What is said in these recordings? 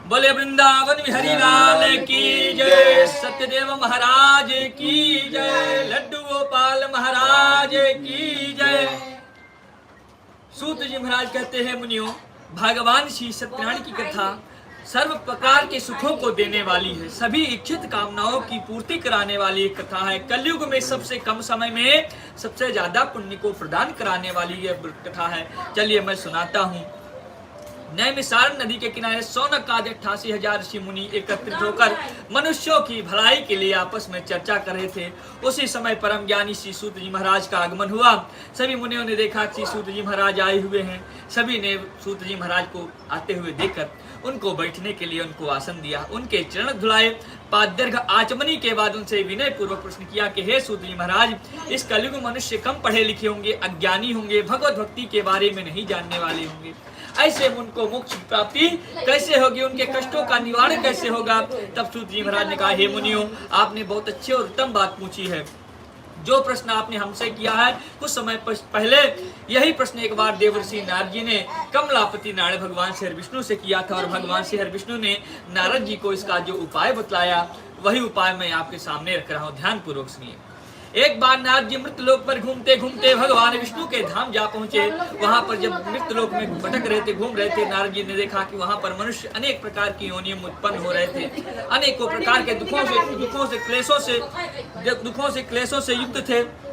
बोले वृंदावन बिहारी लाल की जय, सत्यदेव महाराज की जय, लड्डू गोपाल महाराज की जय। सूत जी महाराज कहते हैं, मुनियों, भगवान श्री सत्यनारायण की कथा सर्व प्रकार के सुखों को देने वाली है, सभी इच्छित कामनाओं की पूर्ति कराने वाली एक कथा है। कलयुग में सबसे कम समय में सबसे ज्यादा पुण्य को प्रदान कराने वाली यह कथा है। चलिए मैं सुनाता हूँ। नैमिषारण्य नदी के किनारे सौनक आदि 88,000 ऋषि मुनि एकत्रित होकर मनुष्यों की भलाई के लिए आपस में चर्चा कर रहे थे। उसी समय परम ज्ञानी श्री सूत जी महाराज का आगमन हुआ। सभी मुनियों ने देखा कि सूत जी महाराज आए हुए हैं। सभी ने सूत जी महाराज को आते हुए देखकर उनको बैठने के लिए उनको आसन दिया, उनके चरण धुलाए। पादर्घ आचमनी के बाद उनसे विनय पूर्वक प्रश्न किया कि हे सूत जी महाराज, इस कलयुग मनुष्य कम पढ़े लिखे होंगे, अज्ञानी होंगे, भगवत भक्ति के बारे में नहीं जानने वाले होंगे। ऐसे उनको मोक्ष प्राप्ति कैसे होगी, उनके कष्टों का निवारण कैसे होगा। तब सूत जी महाराज ने कहा, हे मुनियों, आपने बहुत अच्छी और उत्तम बात पूछी है। जो प्रश्न आपने हमसे किया है, कुछ समय पहले यही प्रश्न एक बार देवर्षि नारद जी ने कमलापति नारायण भगवान श्री विष्णु से किया था, और भगवान श्री विष्णु ने नारद जी को इसका जो उपाय बतलाया, वही उपाय मैं आपके सामने रख रहा हूँ। ध्यान पूर्वक सुनिए। एक बार नारद जी मृतलोक पर घूमते घूमते भगवान विष्णु के धाम जा पहुंचे। वहां पर जब मृतलोक में भटक रहे थे, घूम रहे थे, नारद जी ने देखा कि वहां पर मनुष्य अनेक प्रकार की योनियों में उत्पन्न हो रहे थे, अनेकों प्रकार के दुखों से क्लेशों से युक्त थे।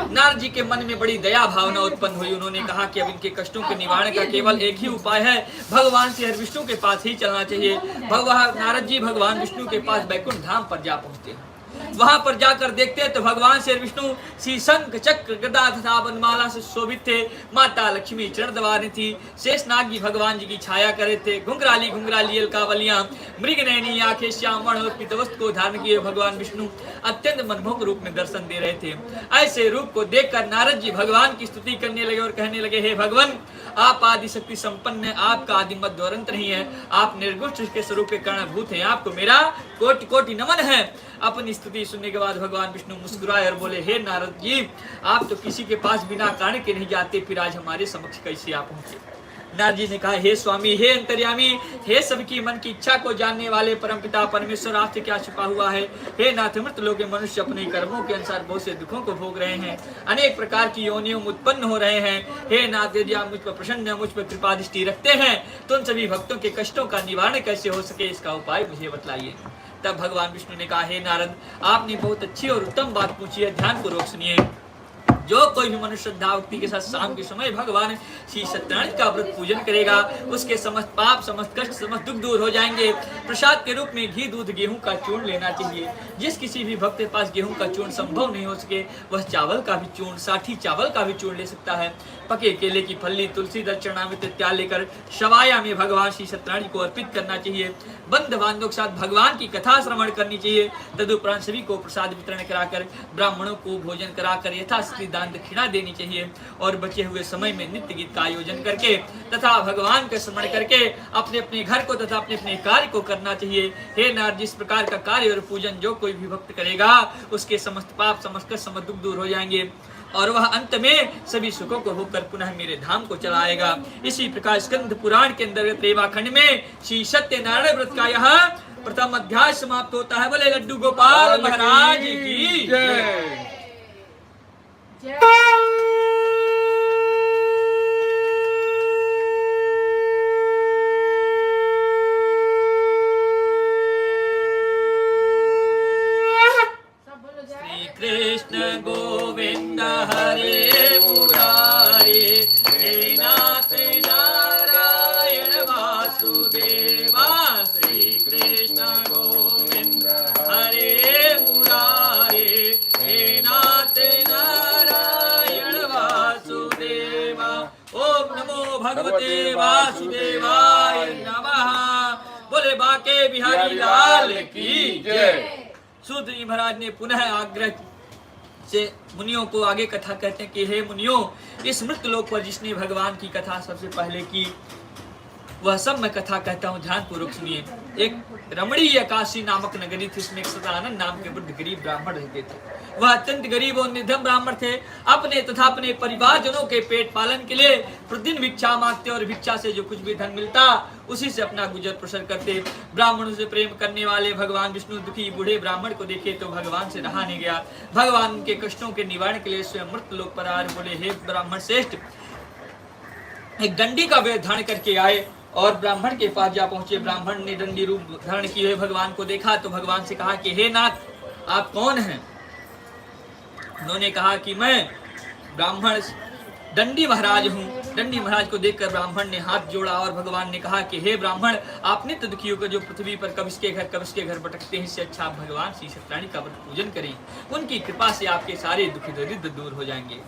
नारद जी के मन में बड़ी दया भावना उत्पन्न हुई। उन्होंने कहा कि अब इनके कष्टों के निवारण का केवल एक ही उपाय है, भगवान श्री विष्णु के पास ही चलना चाहिए। नारद जी भगवान विष्णु के पास बैकुंठ धाम पर जा पहुंचते। वहां पर जाकर देखते तो भगवान श्री विष्णु श्री शंख चक्र गदा तथा वनमाला से शोभित थे। माता लक्ष्मी चरण दबा रही थी। शेषनाग जी भगवान जी की छाया कर रहे थे। घुंघराली अलकावलियां, मृग नयनी आंखें, श्याम वर्ण और पीत वस्त्र को धारण किए भगवान विष्णु अत्यंत मनमोहक रूप में दर्शन दे रहे थे। ऐसे रूप को देखकर नारद जी भगवान की स्तुति करने लगे और कहने लगे, हे भगवान, आप आदि शक्ति संपन्न है, आपका आदि मध्य अंत नहीं है, आप निर्गुण के स्वरूप के कारणभूत हैं, आपको मेरा कोटि कोटि नमन है। अपनी स्तुति सुनने के बाद भगवान विष्णु मुस्कुराए और बोले, हे नारद जी, आप तो किसी के पास बिना कारण के नहीं जाते, फिर आज हमारे समक्ष कैसे आप पहुंचे। नारद जी ने कहा, हे स्वामी, हे अंतर्यामी, हे सबकी मन की इच्छा को जानने वाले परमपिता परमेश्वर, आपसे क्या छिपा हुआ है। हे नाथ, मृत लोग के मनुष्य अपने कर्मों के अनुसार बहुत से दुखों को भोग रहे हैं, अनेक प्रकार की योनियों में उत्पन्न हो रहे हैं। हे नाथ, यदि आप मुझ पर प्रसन्न, मुझ पर कृपा दृष्टि रखते हैं तो उन सभी भक्तों के कष्टों का निवारण कैसे हो सके, इसका उपाय मुझे बतलाइए। तब भगवान विष्णु ने कहा, हे नारद, आपने बहुत अच्छी और उत्तम बात पूछी है, ध्यान पूर्वक सुनिए। जो कोई भी मनुष्य श्रद्धा भक्ति के साथ शाम के समय भगवान श्री सत्यनारायण का व्रत पूजन करेगा, उसके समस्त पाप, समस्त कष्ट, समस्त दुख दूर हो जाएंगे। प्रसाद के रूप में घी, दूध, गेहूं का चूर्ण लेना चाहिए। जिस किसी भी भक्त के पास गेहूं का चूर्ण संभव नहीं हो सके, वह चावल का भी चूर्ण, साठी चावल का भी चूर्ण ले सकता है। पके केले की फली, तुलसी दल, चरणामृत इत्यादि लेकर शवाया में भगवान श्री सत्यनारायण को अर्पित करना चाहिए। बंधु बांधवों के साथ भगवान की कथा श्रवण करनी चाहिए। तदुपरांत सभी को प्रसाद वितरण कराकर, ब्राह्मणों को भोजन कराकर यथास्थिति दान दक्षिणा देनी चाहिए। और बचे हुए समय में नित्य गीत का आयोजन करके तथा भगवान का स्मरण करके अपने अपने घर को तथा अपने अपने कार्य को करना चाहिए। हे नारद, जिस प्रकार का कार्य और पूजन जो कोई भी भक्त करेगा, उसके समस्त पाप, समस्त कष्ट, समस्त दुख दूर हो जाएंगे और वह अंत में सभी सुखों को होकर पुनः मेरे धाम को चलाएगा। इसी प्रकार स्कंद पुराण के अंतर्गत रेवा खंड में श्री सत्यनारायण व्रत का यह प्रथम अध्याय समाप्त होता है। बोले लड्डू गोपाल महाराज की जय। कृष्ण गोविंद हरे मुरारे, हे नाथ नारायण वासुदेवा। श्री कृष्ण गोविंद हरे मुरारे, हे नाथ नारायण वासुदेवा। ओम नमो भगवते वासुदेवाय नमः। बोले बाके बिहारी लाल की जय। सूत जी महाराज ने पुनः आग्रह से मुनियों को आगे कथा कहते हैं कि हे मुनियों, इस मृत लोक पर जिसने भगवान की कथा सबसे पहले की, वह सब मैं कथा कहता हूँ, ध्यान पूर्वक सुनिए। एक रमणीय काशी नामक नगरी थी, इसमें एक सतानंद नाम के वृद्ध गरीब ब्राह्मण रहते थे। वह अत्यंत गरीब और निर्धन ब्राह्मण थे। अपने तथा अपने परिवारजनों के पेट पालन के लिए प्रतिदिन भिक्षा मांगते और भिक्षा से जो कुछ भी धन मिलता उसी से अपना गुजर बसर करते। ब्राह्मणों से प्रेम करने वाले भगवान विष्णु दुखी बूढ़े ब्राह्मण को देखे तो भगवान से रहा नहीं गया। भगवान उनके कष्टों के निवारण के लिए स्वयं मृत लोक पर आए, बोले हे ब्राह्मण श्रेष्ठ, एक डंडी का वेद धारण करके आए और ब्राह्मण के पास जा पहुंचे। ब्राह्मण ने डंडी रूप धारण किए हुए भगवान को देखा तो भगवान से कहा कि हे नाथ, आप कौन हैं? उन्होंने कहा कि मैं ब्राह्मण दंडी महाराज हूँ। दंडी महाराज को देखकर ब्राह्मण ने हाथ जोड़ा और भगवान ने कहा कि हे ब्राह्मण, आप नित्य दुखियों को जो पृथ्वी पर कबिश के घर भटकते हैं, इससे अच्छा आप भगवान श्री सत्यनारायण का पूजन करें। उनकी कृपा से आपके सारे दुखी दरिद्र दूर हो जाएंगे।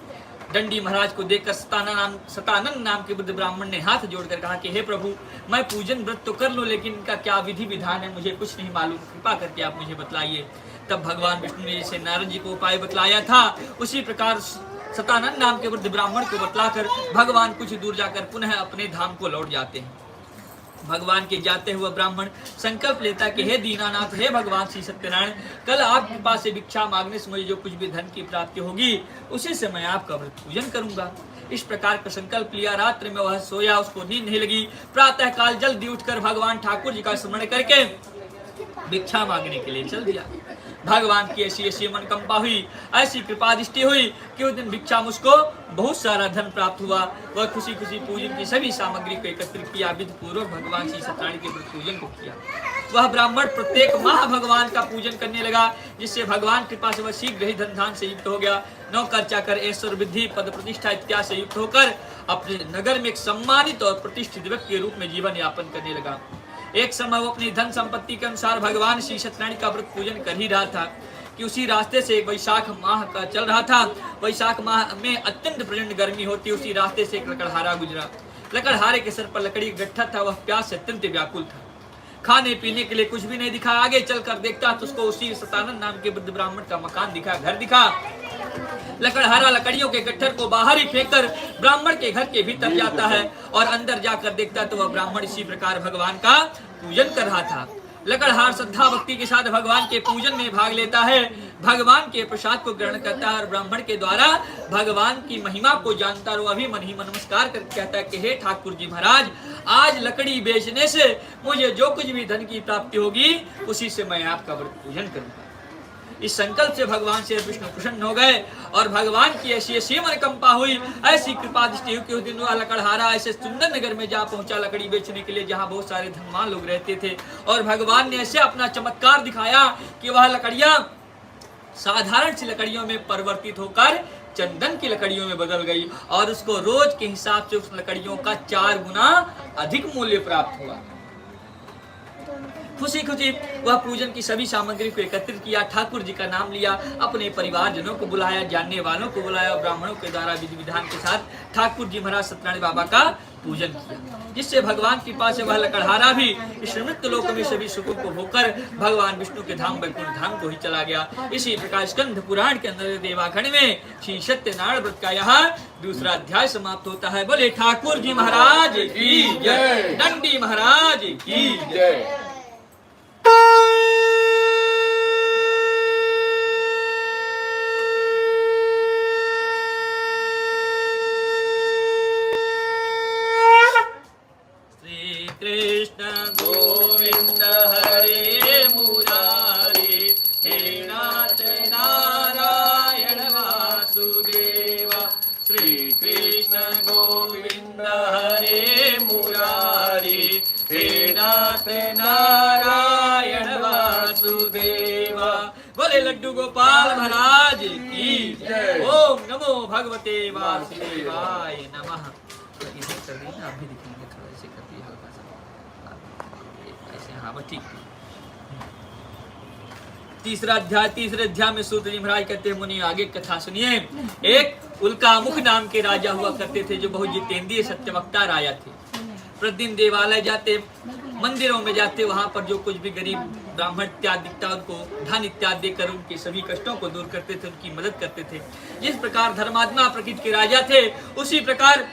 दंडी महाराज को देखकर सतानंद नाम के बुद्ध ब्राह्मण ने हाथ जोड़कर कहा कि हे प्रभु, मैं पूजन व्रत तो कर लूं, लेकिन इनका क्या विधि विधान है मुझे कुछ नहीं मालूम, कृपा करके आप मुझे बतलाइए। तब भगवान विष्णु ने जैसे नारद जी को उपाय बतलाया था, उसी प्रकार सतानंद नाम के वृद्ध ब्राह्मण को बतलाकर भगवान कुछ दूर जाकर पुनः अपने धाम को लौट जाते हैं। भगवान के जाते हुए ब्राह्मण संकल्प लेता कि हे दीनानाथ, हे भगवान श्री सत्यनारायण, कल आपके पास से भिक्षा मांगने से मुझे जो कुछ भी धन की प्राप्ति होगी उसी से मैं आपका व्रत पूजन करूंगा। इस प्रकार का संकल्प लिया। रात्रि में वह सोया, उसको नींद नहीं लगी। प्रातः काल जल्दी उठकर भगवान ठाकुर जी का स्मरण करके भिक्षा मांगने के लिए चल दिया। भगवान की ऐसी ऐसी मनकंपा हुई, ऐसी कृपा दृष्टि हुई कि उस दिन भिक्षा मुझको बहुत सारा धन प्राप्त हुआ। वह खुशी खुशी पूजन की सभी सामग्री को एकत्रित किया, विधि पूर्वक भगवान श्री सत्यनारायण के पूजन को किया। वह ब्राह्मण प्रत्येक माह भगवान का पूजन करने लगा, जिससे भगवान कृपा से वह शीघ्र ही धन धान से युक्त हो गया। नौकर चाकर ऐश्वर्य वृद्धि पद प्रतिष्ठा इत्यादि से युक्त होकर अपने नगर में एक सम्मानित और प्रतिष्ठित व्यक्ति के रूप में जीवन यापन करने लगा। एक समय वो अपनी धन संपत्ति के अनुसार भगवान श्री सत्यनारायण का व्रत पूजन कर ही रहा था कि उसी रास्ते से वैशाख माह का चल रहा था। वैशाख माह में अत्यंत प्रचंड गर्मी होती। उसी रास्ते से एक लकड़हारा गुजरा। लकड़हारे के सर पर लकड़ी गट्ठा था। वह प्यास से अत्यंत व्याकुल था। खाने पीने के लिए कुछ भी नहीं दिखा। आगे चलकर देखता तो उसको उसी सतानंद नाम के वृद्ध ब्राह्मण का मकान दिखा, घर दिखा। लकड़हारा लकड़ियों के गट्ठर को बाहर ही फेंककर ब्राह्मण के घर के भीतर जाता है और अंदर जाकर देखता तो वह ब्राह्मण इसी प्रकार भगवान का पूजन कर रहा था। लकड़हार श्रद्धा भक्ति के साथ भगवान के पूजन में भाग लेता है, भगवान के प्रसाद को ग्रहण करता है और ब्राह्मण के द्वारा भगवान की महिमा को जानता है। वह भी मन ही मन नमस्कार करके कहता है कि हे ठाकुर जी महाराज, आज लकड़ी बेचने से मुझे जो कुछ भी धन की प्राप्ति होगी उसी से मैं आपका व्रत पूजन करूंगा। इस संकल्प से भगवान श्री विष्णु प्रसन्न हो गए और भगवान की ऐसी ऐसी मनकंपा हुई, ऐसी कृपा दृष्टि हुई कि उस दिन वह लकड़हारा ऐसे सुंदर नगर में जा पहुंचा लकड़ी बेचने के लिए, जहां बहुत सारे धनवान लोग रहते थे। और भगवान ने ऐसे अपना चमत्कार दिखाया कि वह लकड़ियां साधारण सी लकड़ियों में परिवर्तित होकर चंदन की लकड़ियों में बदल गई और उसको रोज के हिसाब से उस लकड़ियों का 4 गुना अधिक मूल्य प्राप्त हुआ। खुशी खुशी वह पूजन की सभी सामग्री को एकत्रित किया, ठाकुर जी का नाम लिया, अपने परिवारजनों को बुलाया, जानने वालों को बुलाया, ब्राह्मणों के द्वारा विधि विधान के साथ ठाकुर जी महाराज सत्यनारायण बाबा का पूजन किया, जिससे भगवान की कृपा से वह लकड़हारा भी इस मृत्यु लोक में सभी सुखों को भोगकर भगवान विष्णु के धाम वैकुंठ धाम को ही चला गया। इसी प्रकार स्कंद पुराण के अंदर देवाखंड में श्री सत्यनारायण व्रत का यहाँ दूसरा अध्याय समाप्त होता है। बोले ठाकुर जी महाराज की जय, दंडी महाराज की जय। कृष्ण गोविंद हरे मुरारे, हे नाथ नारायण वासुदेवा। श्री कृष्ण गोविंद हरे मुरारे, हे नाथ नारायण वासुदेवा। बोले लड्डू गोपाल महाराज की जय। ओम नमो भगवते वासुदेवाय नमः। आप भी दिखेंगे थोड़ा ऐसे करती है हल्का सा ऐसे। हाँ बस ठीक। तीसरे अध्याय में सूत जी महाराज कहते हैं, मुनि आगे कथा सुनिए। एक उल्कामुख नाम के राजा हुआ करते थे, जो बहुत जितेंद्रिय सत्यवक्ता राजा थे। प्रतिदिन देवालय जाते, मंदिरों में जाते, वहां पर जो कुछ भी गरीब ब्राह्मण इत्यादि दिखता उनको धन इत्यादि देकर उनके सभी कष्टों को दूर करते थे, उनकी मदद करते थे। जिस प्रकार धर्मात्मा प्रकृति के राजा थे, उसी प्रकार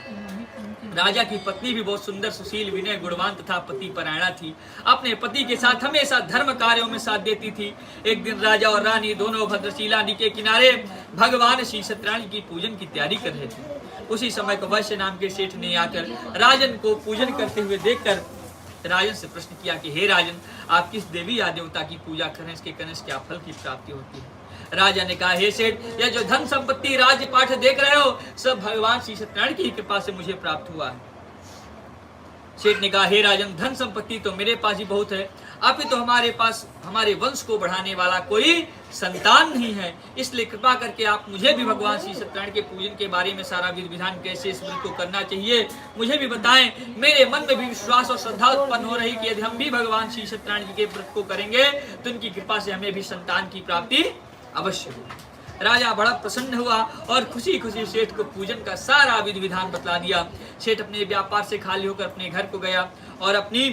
राजा की पत्नी भी बहुत सुंदर, सुशील, विनय, गुणवान तथा पति परायणा थी। अपने पति के साथ हमेशा धर्म कार्यों में साथ देती थी। एक दिन राजा और रानी दोनों भद्रशिला नदी के किनारे भगवान श्री सत्यनारायण की पूजन की तैयारी कर रहे थे। उसी समय को वैश्य नाम के सेठ ने आकर राजन को पूजन करते हुए देखकर राजन से प्रश्न किया कि हे राजन, आप किस देवी या देवता की पूजा करें, इसके करने से क्या फल की प्राप्ति होती है? राजा ने कहा, हे सेठ, यह जो धन संपत्ति राज्य पाठ देख रहे हो, सब भगवान श्री सत्यनारायण की कृपा से मुझे प्राप्त हुआ है। सेठ ने कहा, हे राजन, धन संपत्ति तो मेरे पास ही बहुत है, अभी तो हमारे पास हमारे वंश को बढ़ाने वाला कोई संतान नहीं है, इसलिए कृपा करके आप मुझे भी भगवान श्री सत्यनारायण के पूजन के बारे में सारा विधि विधान कैसे इस व्रत को करना चाहिए मुझे भी बताएं। मेरे मन में भी विश्वास और श्रद्धा उत्पन्न हो रही कि यदि हम भी भगवान श्री सत्यनारायण जी के व्रत को करेंगे तो उनकी कृपा से हमें भी संतान की प्राप्ति अवश्य होगी। राजा बड़ा प्रसन्न हुआ और खुशी खुशी सेठ को पूजन का सारा विधि विधान बतला दिया। सेठ अपने व्यापार से खाली होकर अपने घर को गया और अपनी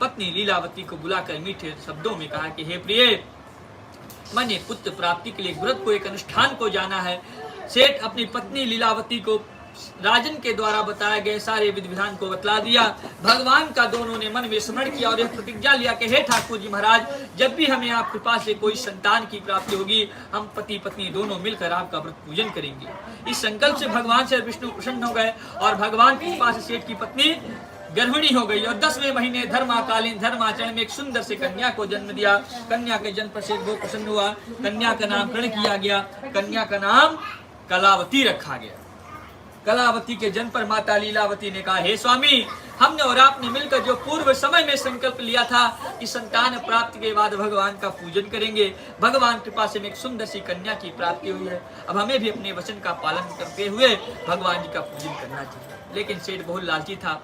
पत्नी लीलावती को बुलाकर मीठे शब्दों में कहा कि हे प्रिय, मैंने पुत्र प्राप्ति के लिए व्रत को एक अनुष्ठान को जाना है। सेठ अपनी पत्नी लीलावती को राजन के द्वारा बताए गए सारे विधि विधान को बतला दिया। भगवान का दोनों ने मन में स्मरण किया और यह प्रतिज्ञा लिया कि हे ठाकुर जी महाराज, जब भी हमें आप कृपा से कोई संतान की प्राप्ति होगी, हम पति पत्नी दोनों मिलकर आपका व्रत पूजन करेंगे। इस संकल्प से भगवान श्री विष्णु प्रसन्न हो गए और भगवान की कृपा से सेठ की पत्नी गर्भिणी हो गई और 10वें महीने धर्माकालीन धर्माचरण में एक सुंदर से कन्या को जन्म दिया। कन्या के जन्म पर सेठ बहुत प्रसन्न हुआ। कन्या का नामकरण किया गया। कन्या का नाम कलावती रखा गया। कलावती के जन्म पर माता लीलावती ने कहा, हे स्वामी, हमने और आपने मिलकर जो पूर्व समय में संकल्प लिया था कि संतान प्राप्ति के बाद भगवान का पूजन करेंगे, भगवान कृपा से एक सुंदर सी कन्या की प्राप्ति हुई है। अब हमें भी अपने वचन का पालन करते हुए भगवान जी का पूजन करना चाहिए। लेकिन सेठ बहुत लालची था,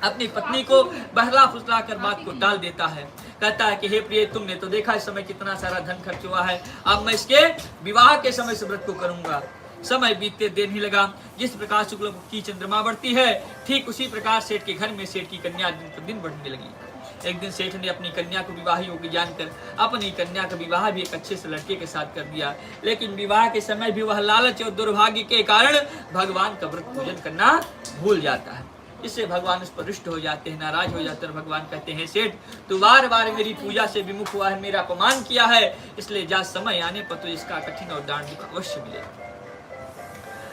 अपनी पत्नी को बहला फुसला कर बात को टाल देता है। कहता है कि हे प्रिय, तुमने तो देखा इस समय कितना सारा धन खर्च हुआ है, अब मैं इसके विवाह के समय से व्रत को करूंगा। समय बीतते देर नहीं लगा। जिस प्रकार शुक्ल की चंद्रमा बढ़ती है, ठीक उसी प्रकार सेठ के घर में सेठ की कन्या दिन प्रतिदिन बढ़ने लगी। एक दिन सेठ ने अपनी कन्या को विवाह योग्य जानकर अपनी कन्या का विवाह भी एक अच्छे से लड़के के साथ कर दिया। लेकिन विवाह के समय भी वह लालच और दुर्भाग्य के कारण भगवान का व्रत पूजन करना भूल जाता है। इससे भगवान उस पर रुष्ट हो जाते हैं, नाराज हो जाते हैं। भगवान कहते हैं, सेठ, तू बार बार मेरी पूजा से विमुख हुआ है, मेरा अपमान किया है, इसलिए जा समय आने पर तो इसका कठिन और दारुण दुख अवश्य मिलेगा।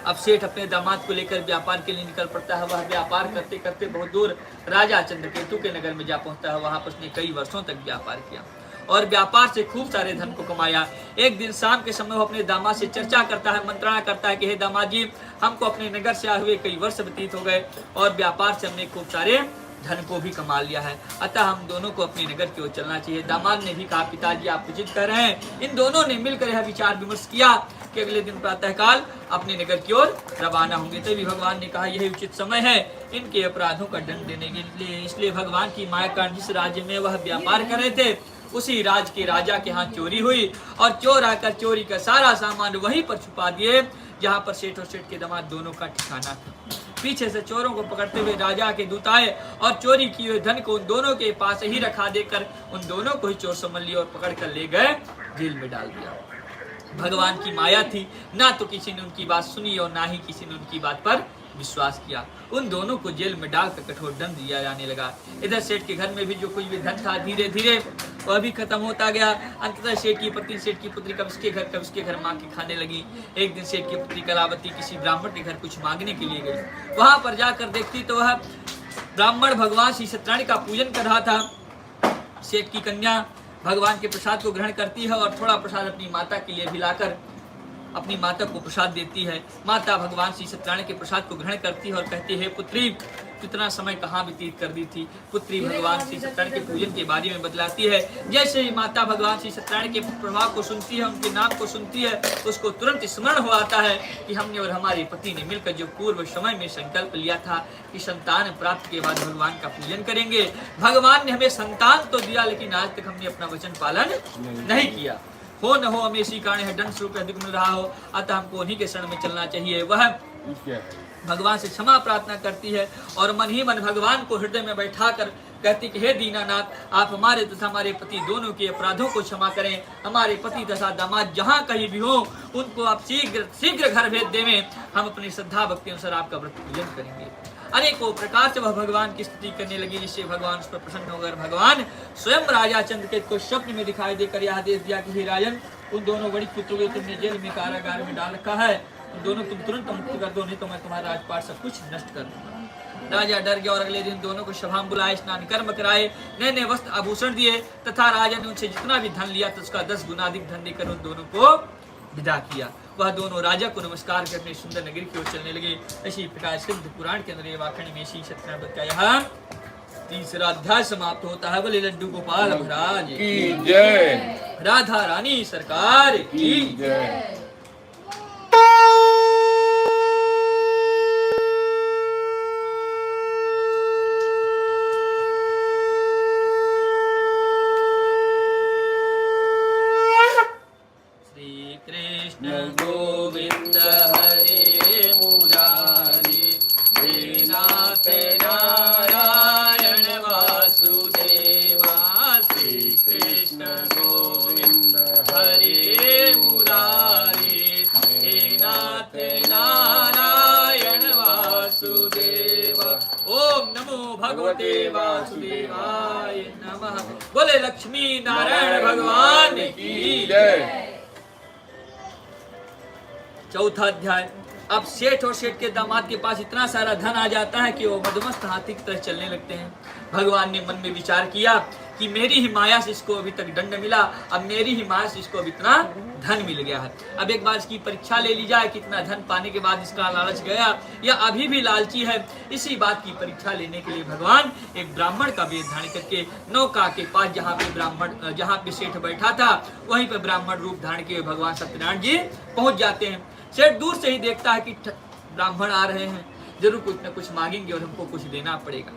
अब सेठ अपने दामाद को लेकर व्यापार के लिए निकल पड़ता है। वह व्यापार करते करते बहुत दूर राजा चंद्रकेतु के नगर में जा पहुंचता है। वहां पर उसने कई वर्षों तक व्यापार किया और व्यापार से खूब सारे धन को कमाया। एक दिन शाम के समय वो अपने दामाद से चर्चा करता है, मंत्रणा करता है कि हे दामाद जी, हमको अपने नगर से आए हुए कई वर्ष व्यतीत हो गए और व्यापार से हमने खूब सारे धन को भी कमा लिया है, अतः हम दोनों को अपने नगर की ओर चलना चाहिए। दामाद ने भी कहा, पिताजी आप उचित कर रहे हैं। इन दोनों ने मिलकर यह विचार विमर्श किया कि अगले दिन प्रातःकाल अपने नगर की ओर रवाना होंगे। तभी भगवान ने कहा, यही उचित समय है इनके अपराधों का दंड देने के लिए। इसलिए भगवान की माया का जिस राज्य में वह व्यापार कर रहे थे, उसी राज के राजा के हाथ चोरी हुई और चोर आकर चोरी का सारा सामान वहीं पर छुपा दिए जहां पर सेठ और सेठ के दामाद दोनों का ठिकाना था। पीछे से चोरों को पकड़ते हुए राजा के दूत आए और चोरी किए हुए धन को उन दोनों के पास ही रखा देकर उन दोनों को ही चोर समझ लिया और पकड़ कर ले गए, जेल में डाल दिया। भगवान की माया थी, ना तो किसी ने उनकी बात सुनी और ना ही किसी ने उनकी बात पर विश्वास किया। उन दोनों को जेल में डालकर कठोर दंड दिया जाने लगा। इधर सेठ के घर में भी जो कुछ भी धन था, धीरे धीरे वह भी खत्म होता गया। अंततः सेठ की पत्नी, सेठ की पुत्री कब इसके घर मांग के खाने लगी। एक दिन सेठ की पुत्री कलावती किसी ब्राह्मण के घर कुछ मांगने के लिए गई। वहां पर जाकर देखती तो वह ब्राह्मण भगवान श्री सत्यनारायण का पूजन कर रहा था। सेठ की कन्या भगवान के प्रसाद को ग्रहण करती है और थोड़ा प्रसाद अपनी माता के लिए भी लाकर अपनी माता को प्रसाद देती है। माता भगवान श्री सत्यनारायण के प्रसाद को ग्रहण करती है और कहती है, पुत्री कितना समय कहाँ व्यतीत कर दी थी। पुत्री भगवान श्री सत्यनारायण के पूजन के बारे में बतलाती है। जैसे ही माता भगवान श्री सत्यनारायण के प्रभाव को सुनती है, उनके नाम को सुनती है, उसको तुरंत स्मरण हो आता है कि हमने और हमारे पति ने मिलकर जो पूर्व समय में संकल्प लिया था कि संतान प्राप्ति के बाद भगवान का पूजन करेंगे। भगवान ने हमें संतान तो दिया, लेकिन आज तक हमने अपना वचन पालन नहीं किया। हो न हो हमें इसी कारण है दंड स्वरूप अधिक मिल रहा हो, अतः हमको उन्हीं के शरण में चलना चाहिए। वह भगवान से क्षमा प्रार्थना करती है और मन ही मन भगवान को हृदय में बैठाकर कहती कि हे दीनानाथ, आप हमारे तथा हमारे पति दोनों के अपराधों को क्षमा करें। हमारे पति तथा दामाद जहाँ कहीं भी हो, उनको आप शीघ्र शीघ्र घर भेज देवें। हम अपनी श्रद्धा भक्ति अनुसार आपका व्रत पूजन करेंगे। अनेकों प्रकार से वह भगवान की स्तुति करने लगी, जिससे भगवान उस पर प्रसन्न होकर भगवान स्वयं राजा चंद्रकेतु को स्वप्न में दिखाई देकर यह आदेश दिया कि हे राजन, उन दोनों बड़ी पुत्रों को तुमने जेल में कारागार में डाल रखा है, उन दोनों तुम तुरंत मुक्त कर दो, नहीं तो मैं तुम्हारा राजपाट सब कुछ नष्ट कर दूंगा। राजा डर गया और अगले दिन दोनों को सभा में बुलाए, स्नान कर्म कराए, नए नए वस्त्र आभूषण दिए तथा राजा ने उनसे जितना भी धन लिया तो उसका 10 गुना अधिक धन देकर उन दोनों को विदा किया। वह दोनों राजा को नमस्कार करने सुंदर नगरी की ओर चलने लगे। इसी प्रकार स्कंद पुराण के अंदर ये वाकण में श्री सत्यनारायण का यह तीसरा अध्याय समाप्त होता है। बोले लड्डू गोपाल महाराज की जय, राधा रानी सरकार की जय। गोविंद हरे मुरारी, हे नाथ नारायण वासुदेवा। श्री कृष्ण गोविंद हरे मुरारी, हे नाथ नारायण वासुदेवा। ओम नमो भगवते वासुदेवाय नमः। बोले लक्ष्मी नारायण भगवान की जय। चौथा अध्याय। अब सेठ और सेठ के दामाद के पास इतना सारा धन आ जाता है कि वो मदमस्त हाथी की तरह चलने लगते हैं। भगवान ने मन में विचार किया कि मेरी ही माया से इसको अभी तक दंड मिला, अब मेरी ही माया से इसको अब इतना धन मिल गया है। अब एक बार इसकी परीक्षा ले ली जाए, कितना धन पाने के बाद इसका लालच गया या अभी भी लालची है। इसी बात की परीक्षा लेने के लिए भगवान एक ब्राह्मण का वेश धारण करके नौका के पास जहाँ पे सेठ बैठा था वहीं पे ब्राह्मण रूप धारण के भगवान सत्यनारायण जी पहुंच जाते हैं। सेठ दूर से ही देखता है कि ब्राह्मण आ रहे हैं, जरूर कुछ न कुछ मांगेंगे और हमको कुछ देना पड़ेगा।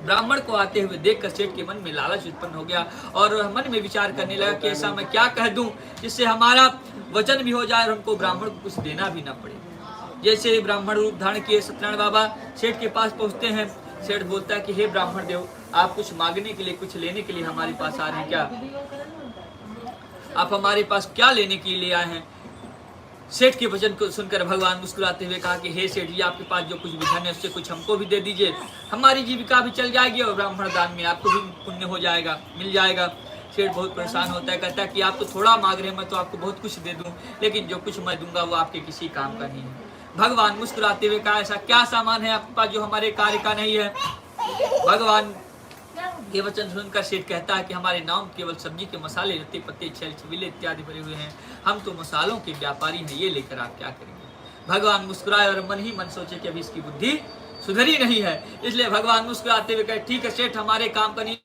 ब्राह्मण को आते हुए देखकर सेठ के मन में लालच उत्पन्न हो गया और मन में विचार करने लगा कि ऐसा मैं क्या कह दूं जिससे हमारा वचन भी हो जाए और हमको ब्राह्मण को कुछ देना भी ना पड़े। जैसे ही ब्राह्मण रूप धारण किए सत्यनारायण बाबा सेठ के पास पहुंचते हैं। सेठ बोलता है कि हे ब्राह्मण देव, आप कुछ मांगने के लिए, कुछ लेने के लिए हमारे पास आ रहे हैं क्या? आप हमारे पास क्या लेने के लिए आए हैं? सेठ के वचन को सुनकर भगवान मुस्कुराते हुए कहा कि हे सेठ जी, आपके पास जो कुछ भी धन है उससे कुछ हमको भी दे दीजिए, हमारी जीविका भी चल जाएगी और ब्राह्मण दान में आपको भी पुण्य हो जाएगा, मिल जाएगा। सेठ बहुत परेशान होता है, कहता है कि आप तो थोड़ा मांग रहे हैं, मैं तो आपको बहुत कुछ दे दूं, लेकिन जो कुछ मैं दूंगा वो आपके किसी काम का नहीं है। भगवान मुस्कुराते हुए कहा, ऐसा क्या सामान है आपके पास जो हमारे कार्य का नहीं है? भगवान ये वचन सुनकर सेठ कहता है कि हमारे नाम केवल सब्जी के मसाले, रत्ते पत्ते, छेल छबीले इत्यादि भरे हुए हैं, हम तो मसालों के व्यापारी हैं, ये लेकर आप क्या करेंगे? भगवान मुस्कुराए और मन ही मन सोचे कि अभी इसकी बुद्धि सुधरी नहीं है, इसलिए भगवान मुस्कुराते हुए कहे, ठीक है सेठ, हमारे काम का नहीं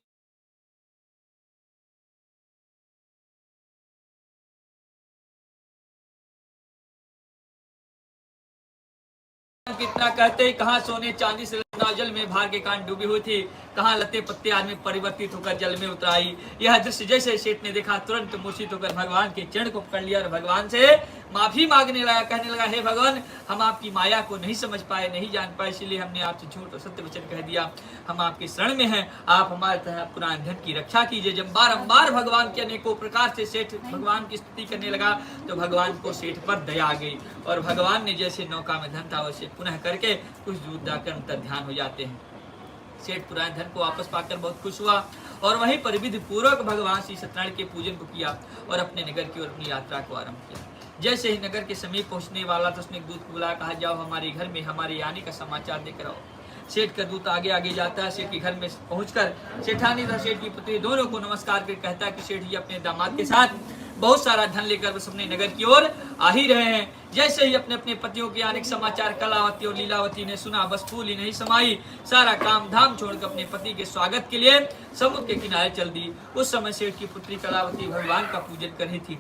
कितना कहते ही कहाँ सोने चांदी से जल में भार के कान डूबी हुई थी, कहाँ लते पत्ते आदमी परिवर्तित होकर जल में उतराई। यह दृश्य जैसे सेठ ने देखा, तुरंत मूर्छित होकर भगवान के चरण को पकड़ लिया और भगवान से माफी मांगने लगा, कहने लगा, हे भगवान, हम आपकी माया को नहीं समझ पाए, नहीं जान पाए, इसलिए हमने आपसे झूठ और सत्य वचन कह दिया। हम आपके शरण में हैं, आप हमारे तरह पुराने धन की रक्षा कीजिए। जब बारंबार भगवान के अनेकों प्रकार से सेठ भगवान की स्तुति करने लगा तो भगवान को सेठ पर दया आ गई और भगवान ने जैसे नौका में धन था वैसे पुनः करके कुछ दूर जाकर अंतर ध्यान हो जाते हैं। सेठ पुराने धन को वापस पाकर बहुत खुश हुआ और वहीं पर विधि पूर्वक भगवान श्री सत्यनारायण के पूजन को किया और अपने नगर की ओर अपनी यात्रा को आरंभ किया। जैसे ही नगर के समीप पहुंचने वाला था, उसने एक दूत को बुलाया, कहा, जाओ हमारे घर में हमारे आने का समाचार देकर आओ। सेठ का दूत आगे आगे जाता है, सेठ के घर में पहुंचकर सेठानी तथा सेठ की पुत्री दोनों को नमस्कार कर कहता है कि सेठ जी अपने दामाद के साथ बहुत सारा धन लेकर बस अपने नगर की ओर आ ही रहे हैं। जैसे ही अपने अपने पतियों के आने के समाचार कलावती और लीलावती ने सुना, बस फूल ही नहीं समाई, सारा काम धाम छोड़कर अपने पति के स्वागत के लिए समुद्र के किनारे चल दी। उस समय सेठ की पुत्री कलावती भगवान का पूजन कर रही थी।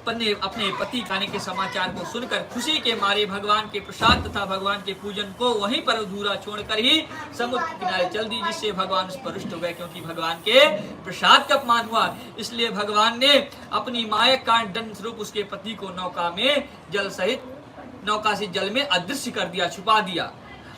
अपने पति आने के समाचार को सुनकर खुशी के मारे भगवान के प्रसाद तथा भगवान के पूजन को वहीं पर अधूरा छोड़कर ही समुद्र के किनारे चल दी, जिससे भगवान उस पर रुष्ट हो गए, क्योंकि भगवान के प्रसाद का अपमान हुआ। इसलिए भगवान ने अपनी माया कांड दंड स्वरूप उसके पति को नौका से जल में अदृश्य कर दिया, छुपा दिया।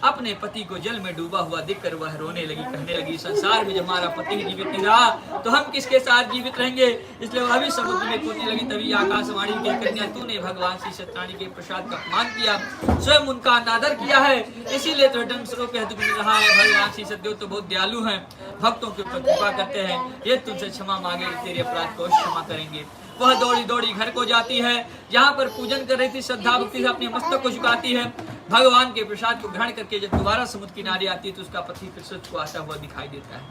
अपने पति को जल में डूबा हुआ देखकर वह रोने लगी, कहने लगी संसार में जब हमारा पति जीवित नहीं रहा तो हम किसके साथ जीवित रहेंगे। इसलिए वह भी समुद्र में कूदने लगी। तभी आकाशवाणी की कन्या तूने भगवान श्री सत्यनारायण के प्रसाद का अपमान किया, स्वयं उनका अनादर किया है, इसीलिए तो दंडस्वरूप पे दुख मिल रहा है। भगवान श्री सत्यदेव तो बहुत दयालु हैं, भक्तों के ऊपर कृपा करते हैं, ये तुमसे क्षमा मांगे तेरे अपराध को क्षमा करेंगे। वह दौड़ी दौड़ी घर को जाती है, जहाँ पर पूजन कर रही थी श्रद्धा भक्ति से अपने मस्तक को झुकाती है। भगवान के प्रसाद को ग्रहण करके जब दोबारा समुद्र किनारे आती है तो उसका पति प्रसन्न को आता हुआ दिखाई देता है।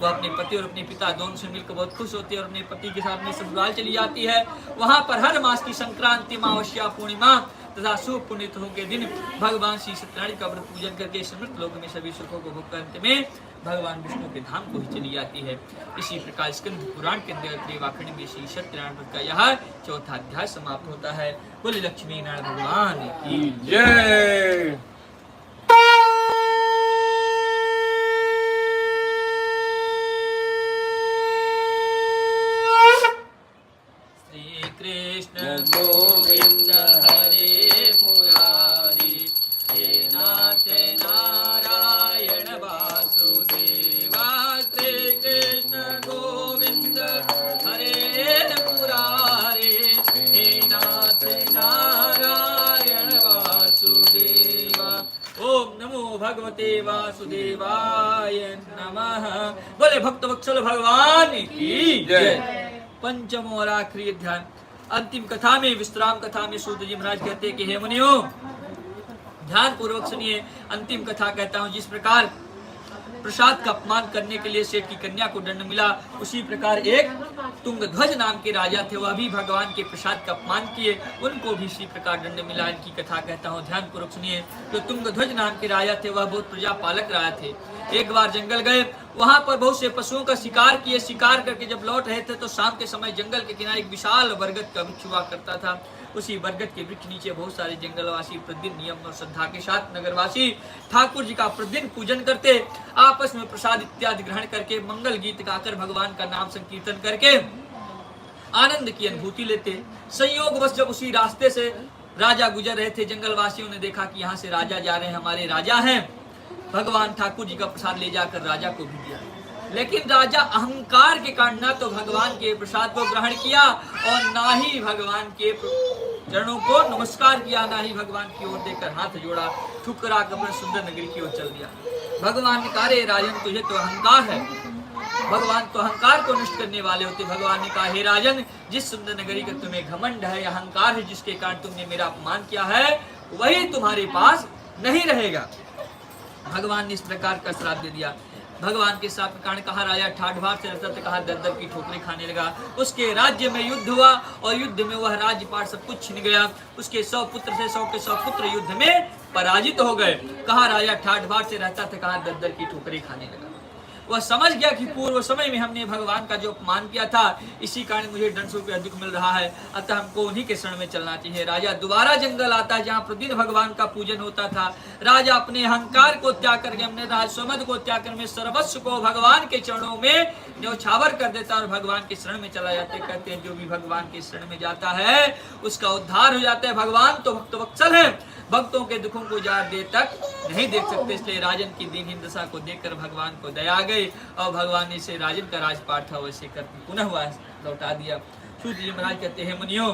वह अपने पति और अपने पिता दोनों से मिलकर बहुत खुश होती है और अपने पति के साथ में ससुराल चली जाती है। वहाँ पर हर मास की संक्रांति, अमावस्या, पूर्णिमा तथा शुभ पुण्य तिथियों के दिन भगवान श्री सत्यनारायण का व्रत पूजन करके समृत लोक में सभी सुखों को भोग करने में भगवान विष्णु के धाम को ही चली जाती है। इसी प्रकार स्कंद पुराण के अंतर्गत वाखड़ी में श्री सत्यनारायण व्रत का यह चौथा अध्याय समाप्त होता है। बोले लक्ष्मी नारायण भगवान की जय। श्री कृष्ण गोविंद हरे मुरारी, हे नाथ नारायण वासुदेवा। श्री कृष्ण गोविंद हरे मुरारी, हे नाथ नारायण वासुदेवा। ओम नमो भगवते वासुदेवाय नमः। बोले भक्त वत्सल भगवान की जय। पंचम और आखिरी अध्याय अंतिम कथा में, विश्राम कथा में सूत जी महाराज कहते हैं कि हे मुनियों, ध्यान पूर्वक सुनिए। अंतिम कथा कहता हूँ, जिस प्रकार प्रसाद का अपमान करने के लिए सेठ की कन्या को दंड मिला, उसी प्रकार एक तुंगध्वज नाम के राजा थे, वह भी भगवान के प्रसाद का अपमान किए, उनको भी इसी प्रकार दंड मिला। इनकी कथा कहता हूँ, ध्यान पूर्वक सुनिए। जो तुंगध्वज नाम के राजा थे वह बहुत प्रजापालक राजा थे। एक बार जंगल गए, वहां पर बहुत से पशुओं का शिकार किए। शिकार करके जब लौट रहे थे तो शाम के समय जंगल के किनारे एक विशाल बरगद का वृक्ष हुआ करता था। उसी बरगद के वृक्ष नीचे बहुत सारे जंगलवासी प्रतिदिन नियम और श्रद्धा के साथ नगरवासी ठाकुर जी का प्रतिदिन पूजन करते, आपस में प्रसाद इत्यादि ग्रहण करके मंगल गीत गाकर भगवान का नाम संकीर्तन करके आनंद की अनुभूति लेते। संयोगवश जब उसी रास्ते से राजा गुजर रहे थे, जंगलवासियों ने देखा कि यहाँ से राजा जा रहे हैं, हमारे राजा हैं। भगवान ठाकुर जी का प्रसाद ले जाकर राजा को भी दिया, लेकिन राजा अहंकार के कारण ना तो भगवान के प्रसाद को ग्रहण किया और ना ही भगवान के चरणों को नमस्कार किया, ना ही भगवान की ओर देखकर हाथ जोड़ा, ठुकरा कर सुंदर नगरी की ओर चल दिया। भगवान ने कहा, रे राजन तुझे तो अहंकार है। भगवान तो अहंकार को नष्ट करने वाले होते। भगवान ने कहा, हे राजन, जिस सुंदर नगरी का तुम्हें घमंड है, अहंकार है, जिसके कारण तुमने मेरा अपमान किया है, वही तुम्हारे पास नहीं रहेगा। भगवान ने इस प्रकार का श्राप दे दिया। भगवान के श्राप के कारण कहा, राजा ठाठ भाठ से रहता था, कहा दर दर की ठोकरें खाने लगा। उसके राज्य में युद्ध हुआ और युद्ध में वह राज्यपाट सब कुछ छिन गया। उसके 100 पुत्र से 100 के 100 पुत्र युद्ध में पराजित हो गए। कहा राजा ठाठ भाठ से रहता था, कहा दर दर की ठोकरें खाने लगा। वह समझ गया कि पूर्व समय में हमने भगवान का जो अपमान किया था, इसी कारण मुझे दंड स्वरूप अधिक मिल रहा है, अतः हमको उन्हीं के शरण में चलना चाहिए। राजा दोबारा जंगल आता है जहाँ प्रतिदिन भगवान का पूजन होता था। राजा अपने अहंकार को त्याग करके, अपने राजसमद को त्याग कर, सर्वस्व को भगवान के चरणों में न्यौछावर कर देता और भगवान के शरण में चला जाते। कहते हैं जो भी भगवान के शरण में जाता है उसका उद्धार हो जाता है। भगवान तो भक्त वत्सल है, भक्तों के दुखों को जार देर तक नहीं देख सकते। इसलिए राजन की दीनहीन दशा को देखकर भगवान को दया आ गई और भगवान ने इसे राजन का राजपाट था वैसे कर पुनः लौटा दिया। सूत जी महाराज कहते हैं, मुनियों,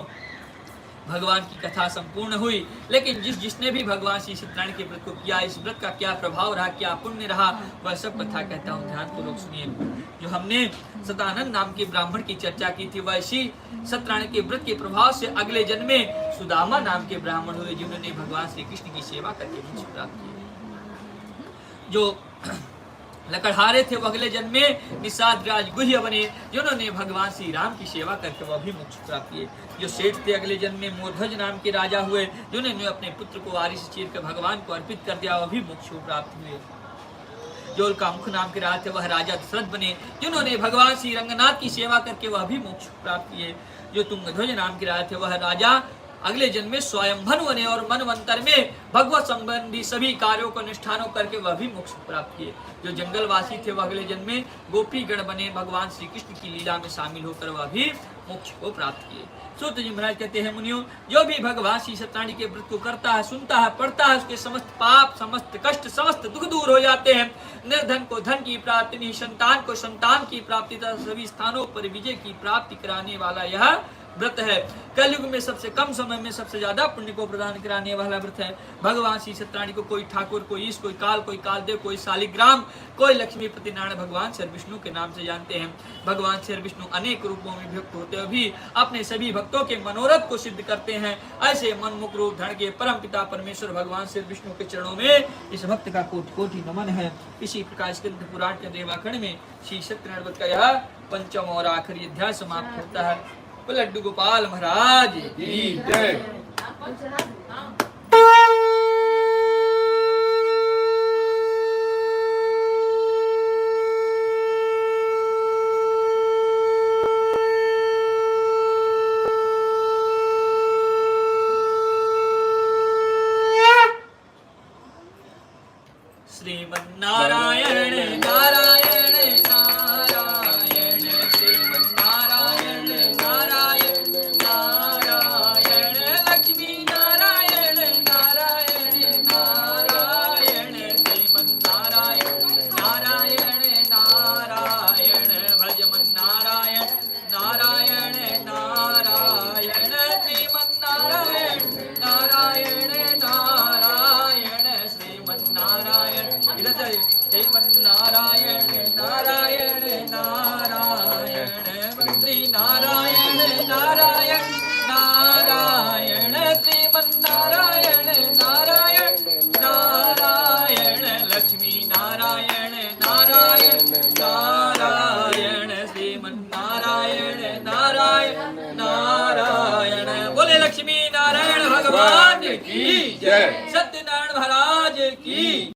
भगवान की कथा संपूर्ण हुई, लेकिन जिसने भी भगवान श्री सत्यनारायण के व्रत को किया, इस व्रत का क्या प्रभाव रहा, क्या पुण्य रहा, वह सब कथा कहता हूँ, ध्यान पूर्वक सुनिए। जो हमने सतानंद नाम के ब्राह्मण की चर्चा की थी, वह इसी सत्यनारायण के व्रत के प्रभाव से अगले जन्म में सुदामा नाम के ब्राह्मण हुए, जिन्होंने भगवान श्री कृष्ण की सेवा करके मोक्ष प्राप्त किया। जो लकड़हारे थे वो अगले जन्म में निषाद राज गुह्य बने, जिन्होंने भगवान श्री राम की सेवा करके वह भी मोक्ष प्राप्त किए। जो सेठ थे अगले जन्म में मोध्वज नाम के राजा हुए, जिन्होंने अपने पुत्र को आरी से चीर कर भगवान को अर्पित कर दिया, वह भी मोक्ष प्राप्त हुए। जो उनका मुख नाम के राजा थे वह राजा दशरथ बने, जिन्होंने भगवान श्री रंगनाथ की सेवा करके वह भी मोक्ष प्राप्त किए। जो तुंगध्वज नाम के राजा थे वह राजा अगले जन्म में स्वयंभन बने और मनवंतर में भगवत संबंधी सभी कार्यों को अनुष्ठानों करके वह भी मोक्ष प्राप्त किए। जो जंगलवासी थे वह अगले जन्म में गोपी गण बने, भगवान श्री कृष्ण की लीला में शामिल होकर वह भी मोक्ष को प्राप्त किए। सूत जी महाराज कहते हैं, मुनियों, जो भी भगवान श्री सत्यनारायण के व्रत को करता है, सुनता है, पढ़ता है, उसके समस्त पाप, समस्त कष्ट, समस्त दुख दूर हो जाते हैं। निर्धन को धन की प्राप्ति, निसंतान को संतान की प्राप्ति तथा सभी स्थानों पर विजय की प्राप्ति कराने वाला यह व्रत है। कलयुग में सबसे कम समय में सबसे ज्यादा पुण्य को प्रदान कराने वाला व्रत है। भगवान श्री सत्यनारायण को कोई ठाकुर, कोई ईश, कोई काल, कोई कालदेव, कोई शालिग्राम, कोई लक्ष्मीपति नारायण भगवान श्री विष्णु के नाम से जानते हैं। भगवान श्री विष्णु अनेक रूपों में व्यक्त होते हुए भी अपने सभी भक्तों के मनोरथ को सिद्ध करते हैं। ऐसे मनमुख रूप धन के परम पिता परमेश्वर भगवान श्री विष्णु के चरणों में इस भक्त का कोटि कोटि नमन है। इसी प्रकार स्कंद पुराण के देवाखंड में श्री सत्यनारायण व्रत का यह पंचम और आखिरी अध्याय समाप्त होता है। लड्डू गोपाल महाराज की जय। श्रीमन्नारायण नारायण नारायण, श्रीमन्नारायण नारायण नारायण, लक्ष्मी नारायण नारायण नारायण, श्रीमन्नारायण नारायण नारायण, भजमन्नारायण नारायण नारायण, श्रीमन्नारायण नारायण नारायण, श्रीमन्नारायण श्रीमन्नारायण नारायण नारायण, मंत्री नारायण नारायण नारायण, श्रीमन्नारायण नारायण नारायण, लक्ष्मी नारायण नारायण नारायण, श्रीमन्नारायण नारायण नारायण। बोले लक्ष्मी नारायण भगवान की जय, सत्यनारायण महाराज की।